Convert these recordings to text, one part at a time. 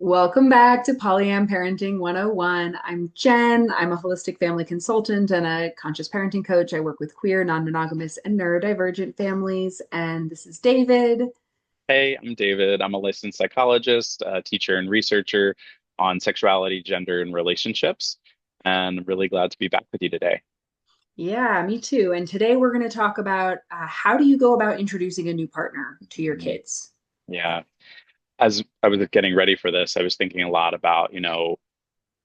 Welcome back to Polyam Parenting 101. I'm Jen. I'm a holistic family consultant and a conscious parenting coach. I work with queer, non-monogamous, and neurodivergent families. And this is David. Hey, I'm David. I'm a licensed psychologist, teacher, and researcher on sexuality, gender, and relationships. And I'm really glad to be back with you today. Yeah, me too. And today we're going to talk about how do you go about introducing a new partner to your Mhm. kids? Yeah. As I was getting ready for this, I was thinking a lot about,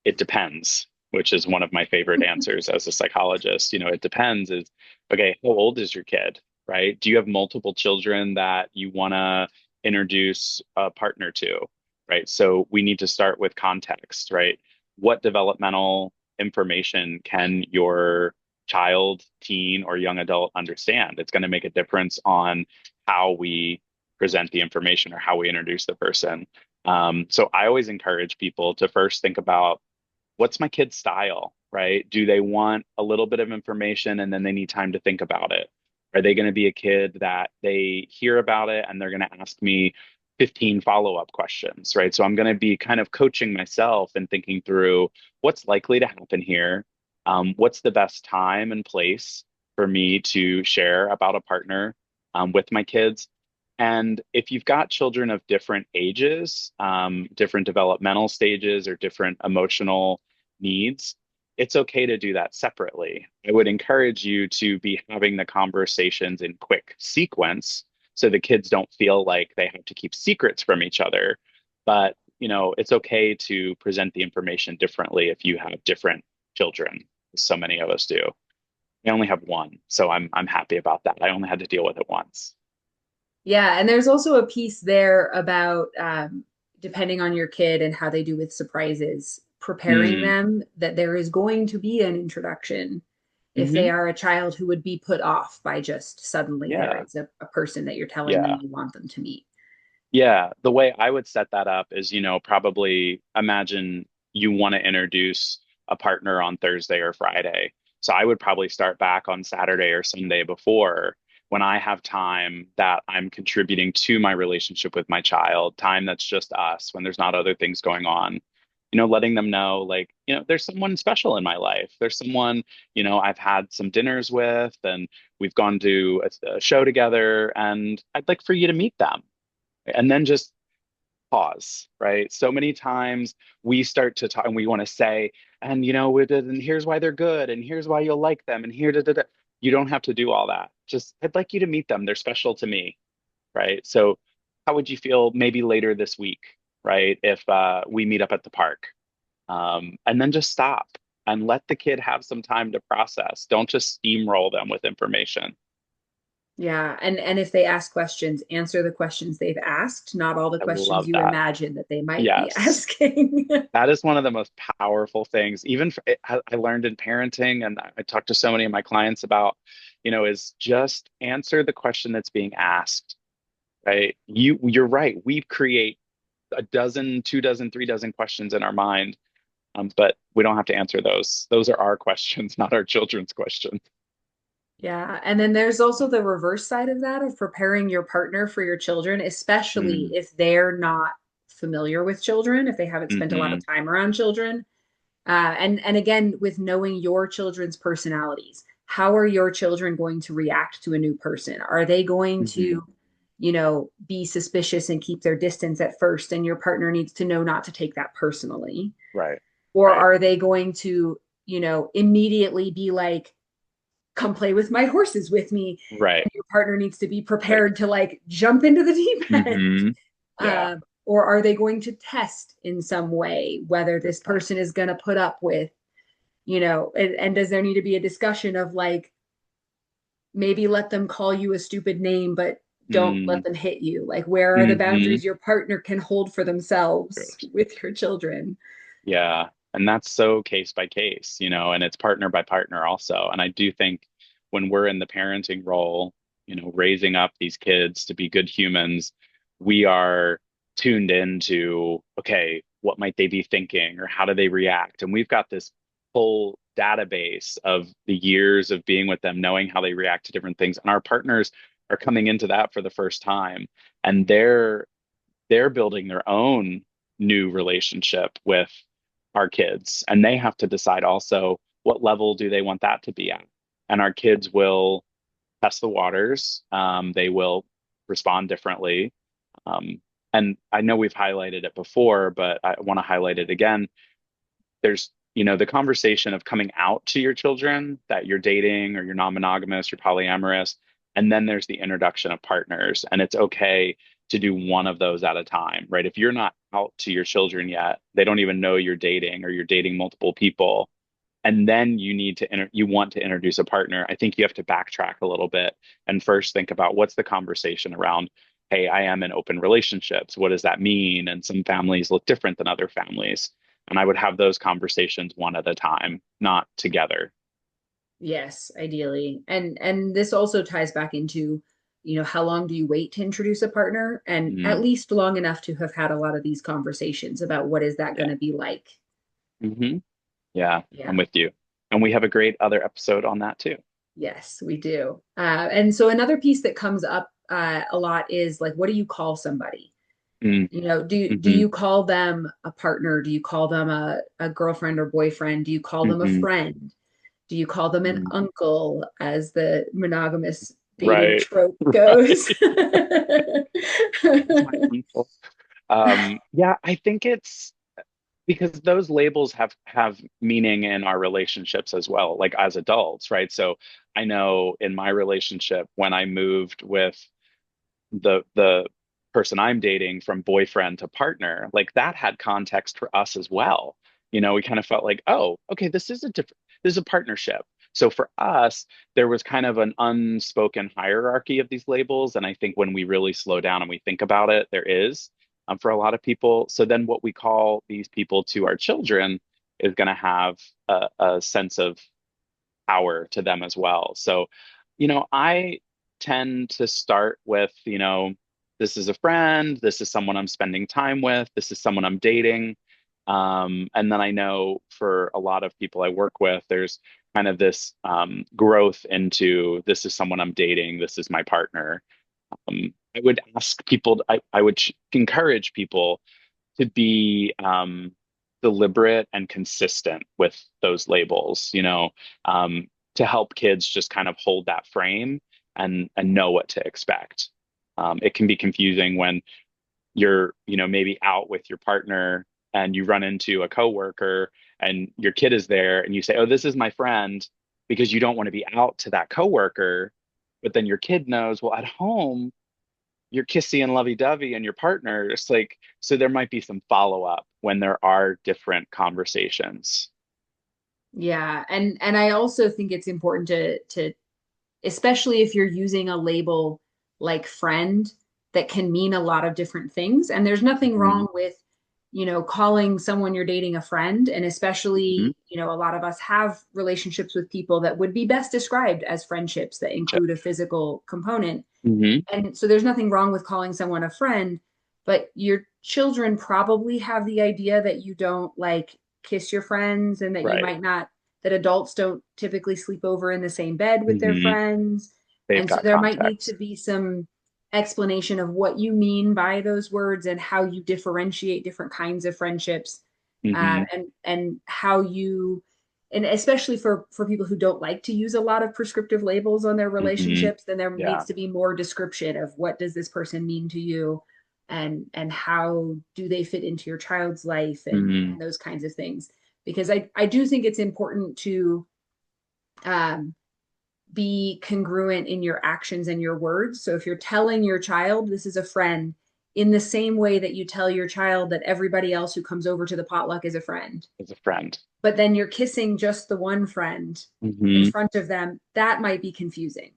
it depends, which is one of my favorite answers as a psychologist. It depends is, okay, how old is your kid, right? Do you have multiple children that you want to introduce a partner to, right? So we need to start with context, right? What developmental information can your child, teen, or young adult understand? It's going to make a difference on how we present the information or how we introduce the person. So I always encourage people to first think about what's my kid's style, right? Do they want a little bit of information and then they need time to think about it? Are they going to be a kid that they hear about it and they're going to ask me 15 follow-up questions, right? So I'm going to be kind of coaching myself and thinking through what's likely to happen here. What's the best time and place for me to share about a partner with my kids? And if you've got children of different ages, different developmental stages, or different emotional needs, it's okay to do that separately. I would encourage you to be having the conversations in quick sequence so the kids don't feel like they have to keep secrets from each other. But, it's okay to present the information differently if you have different children. So many of us do. I only have one, so I'm happy about that. I only had to deal with it once. Yeah, and there's also a piece there about depending on your kid and how they do with surprises, preparing Mm, them that there is going to be an introduction if they hmm. are a child who would be put off by just suddenly there Yeah. is a person that you're telling them Yeah. you want them to meet. Yeah, the way I would set that up is, probably imagine you want to introduce a partner on Thursday or Friday. So I would probably start back on Saturday or Sunday before when I have time that I'm contributing to my relationship with my child, time that's just us, when there's not other things going on. Letting them know, like, there's someone special in my life. There's someone, I've had some dinners with, and we've gone to a show together, and I'd like for you to meet them and then just pause, right? So many times we start to talk and we want to say, and and here's why they're good, and here's why you'll like them, and here, da, da, da. You don't have to do all that. Just, I'd like you to meet them. They're special to me, right? So, how would you feel maybe later this week, right? If we meet up at the park, and then just stop and let the kid have some time to process. Don't just steamroll them with information. Yeah, and if they ask questions, answer the questions they've asked, not all the I questions love you that. imagine that they might be Yes. asking. That is one of the most powerful things. Even for, I learned in parenting, and I talked to so many of my clients about, is just answer the question that's being asked, right? You're right. We create a dozen, 2 dozen, 3 dozen questions in our mind, but we don't have to answer those. Those are our questions, not our children's questions. Yeah, and then there's also the reverse side of that of preparing your partner for your children, especially Mm, if they're not familiar with children, if they haven't spent a lot hmm. of time around children. And again, with knowing your children's personalities, how are your children going to react to a new person? Are they going Hmm. to, be suspicious and keep their distance at first, and your partner needs to know not to take that personally? Right, Or right, are they going to, immediately be like, come play with my horses with me, right. and your partner needs to be Like, prepared to like jump into the deep end? hmm. Yeah, Or are they going to test in some way whether good this point. person is going to put up with, and does there need to be a discussion of like maybe let them call you a stupid name, but don't let Mm, them hit you? Like, where are the hmm. boundaries your partner can hold for themselves Good. with your children? Yeah. And that's so case by case, and it's partner by partner also. And I do think when we're in the parenting role, raising up these kids to be good humans, we are tuned into, okay, what might they be thinking or how do they react? And we've got this whole database of the years of being with them, knowing how they react to different things. And our partners are coming into that for the first time. And they're building their own new relationship with our kids. And they have to decide also what level do they want that to be at. And our kids will test the waters. They will respond differently. Um, and I know we've highlighted it before, but I want to highlight it again. There's, the conversation of coming out to your children that you're dating or you're non-monogamous, you're polyamorous, and then there's the introduction of partners. And it's okay to do one of those at a time, right? If you're not out to your children yet, they don't even know you're dating or you're dating multiple people, and then you want to introduce a partner. I think you have to backtrack a little bit and first think about what's the conversation around, hey, I am in open relationships, what does that mean? And some families look different than other families, and I would have those conversations one at a time, not together. Yes, ideally. And this also ties back into, how long do you wait to introduce a partner? And Mm, at least long enough to have had a lot of these conversations about what is that going yeah. to be like. Hmm. Yeah, Yeah. I'm with you. And we have a great other episode on that too. Yes, we do. And so another piece that comes up a lot is like, what do you call somebody? Mm, Do hmm. you call them a partner? Do you call them a girlfriend or boyfriend? Do you call them a Hmm. friend? Do you call them an Hmm. uncle, as the monogamous dating Right. trope Right. goes? That's my uncle. Yeah, I think it's because those labels have meaning in our relationships as well, like as adults, right? So I know in my relationship when I moved with the person I'm dating from boyfriend to partner, like that had context for us as well. We kind of felt like, oh, okay, this is a partnership. So for us, there was kind of an unspoken hierarchy of these labels. And I think when we really slow down and we think about it, there is for a lot of people. So then what we call these people to our children is going to have a sense of power to them as well. So, I tend to start with, this is a friend, this is someone I'm spending time with, this is someone I'm dating. And then I know for a lot of people I work with, there's kind of this growth into this is someone I'm dating, this is my partner. I would ask people, I would encourage people to be deliberate and consistent with those labels, to help kids just kind of hold that frame and know what to expect. It can be confusing when you're, maybe out with your partner and you run into a coworker and your kid is there and you say, "Oh, this is my friend," because you don't want to be out to that coworker, but then your kid knows, well, at home you're kissy and lovey-dovey and your partner. It's like, so there might be some follow-up when there are different conversations. Yeah, and I also think it's important to especially if you're using a label like friend that can mean a lot of different things. And there's nothing Hmm. wrong with, calling someone you're dating a friend. And Hmm. especially, a lot of us have relationships with people that would be best described as friendships that include a physical component. Hmm. And so there's nothing wrong with calling someone a friend, but your children probably have the idea that you don't like kiss your friends and that you Right. might not, that adults don't typically sleep over in the same bed with their Hmm. friends. They've And so got there might need to context. be some explanation of what you mean by those words and how you differentiate different kinds of friendships, Hmm. and how you, and especially for people who don't like to use a lot of prescriptive labels on their Hmm. relationships, then there Yeah. needs to be more description of what does this person mean to you, and how do they fit into your child's life, Hmm. and those kinds of things, because I do think it's important to um, be congruent in your actions and your words. So if you're telling your child this is a friend, in the same way that you tell your child that everybody else who comes over to the potluck is a friend, As a friend. but then you're kissing just the one friend in Hmm. front of them, that might be confusing.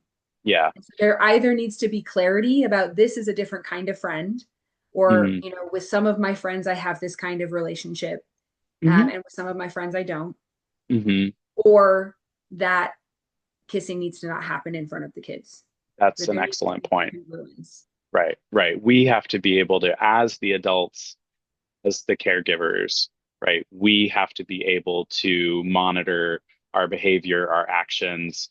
Yeah. So there either needs to be clarity about this is a different kind of friend, or, Hmm. with some of my friends, I have this kind of relationship, Hmm. and with some of my friends, I don't, Hmm. or that kissing needs to not happen in front of the kids, That's that an there needs to excellent be some point. congruence. Right. Right. We have to be able to, as the adults, as the caregivers, right? We have to be able to monitor our behavior, our actions,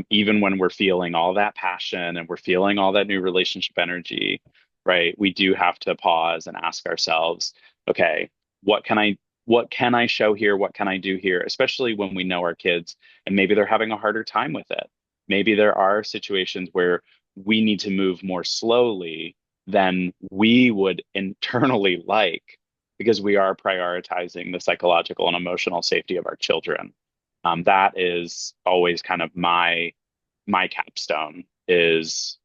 even when we're feeling all that passion and we're feeling all that new relationship energy. right, we do have to pause and ask ourselves, okay, what can I what can I show here? What can I do here? Especially when we know our kids and maybe they're having a harder time with it. Maybe there are situations where we need to move more slowly than we would internally like because we are prioritizing the psychological and emotional safety of our children. That is always kind of my capstone is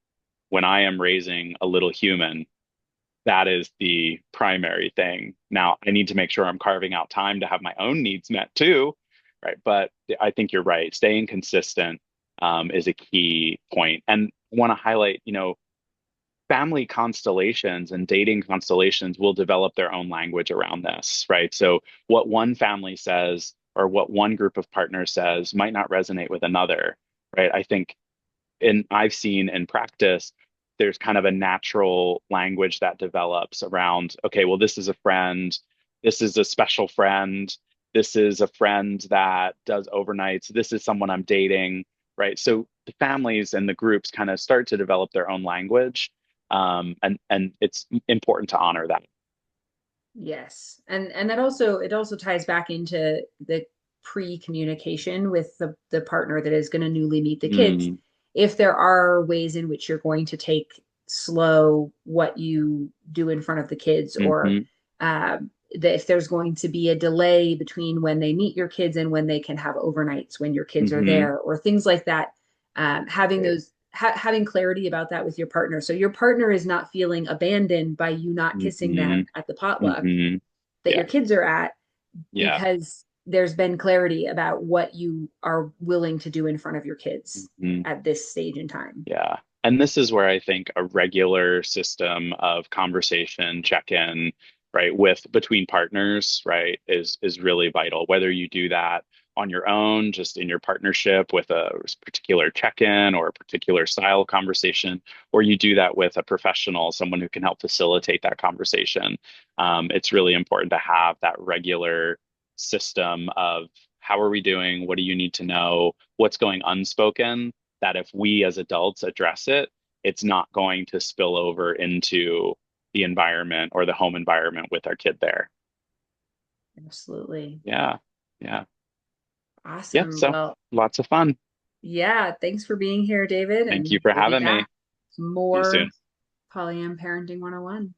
when I am raising a little human, that is the primary thing. Now, I need to make sure I'm carving out time to have my own needs met too, right? But I think you're right. Staying consistent is a key point. And I want to highlight, family constellations and dating constellations will develop their own language around this, right? So what one family says or what one group of partners says might not resonate with another, right? I think and I've seen in practice, there's kind of a natural language that develops around, okay, well, this is a friend, this is a special friend, this is a friend that does overnights, this is someone I'm dating, right? So the families and the groups kind of start to develop their own language, and it's important to honor that. Yes. And that also it also ties back into the pre-communication with the partner that is going to newly meet the kids. Mm, If there are ways in which you're going to take slow what you do in front of the kids, or hmm if there's going to be a delay between when they meet your kids and when they can have overnights when your kids are hmm there, or things like that, having those having clarity about that with your partner. So your partner is not feeling abandoned by you not kissing hmm them at the potluck hmm that Yeah, your kids are at, yeah. because there's been clarity about what you are willing to do in front of your kids Mhm. at this stage in time. Yeah. And this is where I think a regular system of conversation, check-in, right, with between partners, right, is really vital. Whether you do that on your own, just in your partnership with a particular check-in or a particular style conversation, or you do that with a professional, someone who can help facilitate that conversation. It's really important to have that regular system of how are we doing? What do you need to know? What's going unspoken? That if we as adults address it, it's not going to spill over into the environment or the home environment with our kid there. Absolutely. Yeah. Yeah. Yeah. Awesome. So Well, lots of fun. yeah, thanks for being here, David, Thank you and for we'll be having back. me. See you More soon. Polyam Parenting 101.